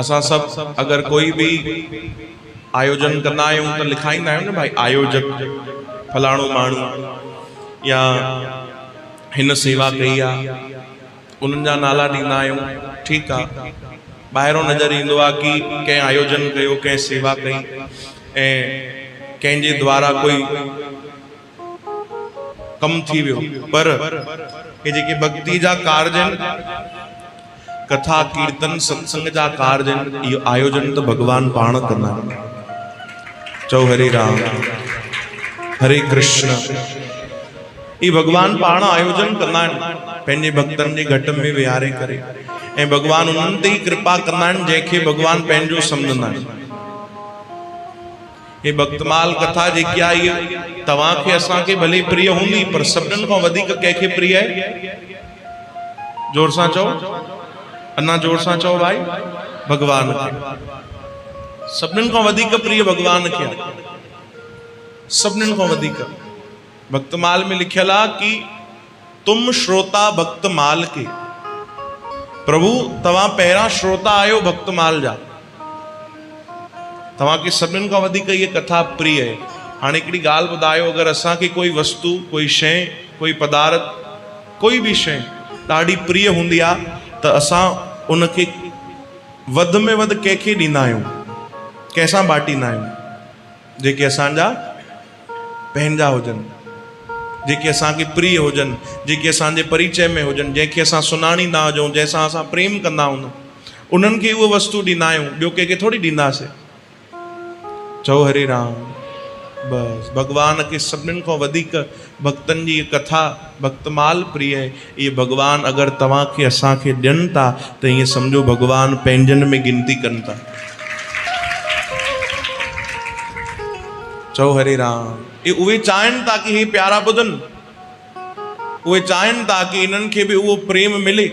असां सब अगर कोई भी आयोजन कंदा आहियूं तो लिखाईंदा आहियूं न भाई आयोजक फलाणो माण्हू या हिन सेवा कई आहे, उन्हनि जा नाला ॾींदा आहियूं। ठीकु आहे, ॿाहिरों नज़र ईंदो आहे कि कंहिं आयोजन कयो, कंहिं सेवा कई ऐं कंहिंजे द्वारा कोई कम थी वियो, पर ये जेके भक्ति जा कार्य आहिनि, कथा कीर्तन सत्संग जा कार्य आहिनि, इहो आयोजन तो भगवान पाण कंदा आहिनि। चओ हरे राम हरे कृष्ण। ये भगवान पाण आयोजन कंदा आहिनि पंहिंजे भक्तनि जे घट में विहारे करे, ऐं भगवान उन्हनि ते ई कृपा कंदा आहिनि जंहिंखे भगवान पंहिंजो सम्झंदा आहिनि। ये भक्तमाल कथा जेकी आहे इहा तव्हांखे असांखे भले प्रिय हूंदी, पर सभिनीनि खां वधीक कंहिंखे प्रिय आहे? जोर सां चओ, अन्ना जोर सां चओ भाई। भगवान खे सभिनीनि खां वधीक प्रिय भगवान खे आहे, सभिनीनि खां वधीक। भक्तमाल में लिखियल आहे कि तुम श्रोता भक्तमाल के। प्रभु तव्हां पहिरां श्रोता आहियो भक्तमाल जा, तव्हांखे सभिनीनि खां वधीक ये कथा प्रिय है। हाणे हिकिड़ी ॻाल्हि ॿुधायो, अगरि असांखे कोई वस्तु, कोई शइ, कोई पदार्थ, कोई भी शइ ॾाढी प्रिय हूंदी आहे त असां उनखे वध में वध कंहिंखे ॾींदा आहियूं, कंहिंसां बांटींदा आहियूं? जेके असांजा पंहिंजा हुजनि, जेके असांखे प्रिय हुजनि, जेके असांजे परिचय में हुजनि, जंहिंखे असां सुञाणींदा हुजूं, जंहिंसां असां प्रेम कंदा हूंदा, उन्हनि खे उहो वस्तु ॾींदा आहियूं, ॿियो कंहिंखे थोरी ॾींदासीं। चओ हरे राम। बस भगवान के सभिनीनि खां वधीक भक्तनि जी कथा भक्तमाल प्रिय है। ये भगवान अगरि तव्हांखे असांखे ॾियनि था त ईअं सम्झो भगवान पंहिंजनि में गिनती कनि था। चओ हरे राम। ये उहे चाहिनि था कि हे प्यारा ॿुधनि, उहे चाहिनि था कि इन्हनि खे बि उहो प्रेम मिले,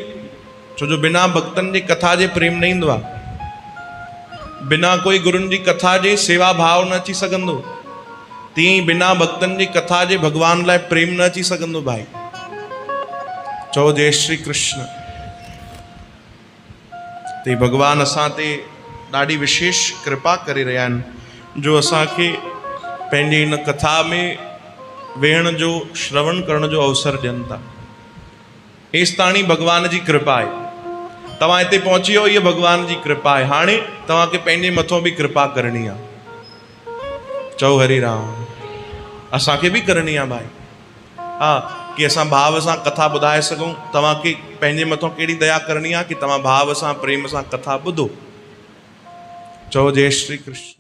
छो जो बिना भक्तनि जे कथा जे प्रेम न ईंदो आहे। बिना कोई गुरुनि जी कथा जे सेवा भाव न अची सघंदो, तीअं बिना भक्तनि जी कथा जे भगवान लाइ प्रेम न अची सघंदो भाई। चओ जय श्री कृष्ण। ते भगवान असां ते ॾाढी विशेष कृपा करे रहिया आहिनि, जो असांखे पंहिंजे हिन कथा में वेहण जो, श्रवण करण जो अवसर ॾियनि था। एसि ताणी भगवान जी कृपा आहे। तव्हां हिते पहुची वियो, इहा भगवान जी कृपा आहे। हाणे तव्हांखे पंहिंजे मथां बि कृपा करणी आहे। चओ हरे राम। असांखे बि करणी आहे भाई, हा, कि असां भाव सां कथा ॿुधाए सघूं। तव्हांखे पंहिंजे मथां कहिड़ी दया करणी आहे कि तव्हां भाव सां, प्रेम सां कथा ॿुधो। चओ जय श्री कृष्ण।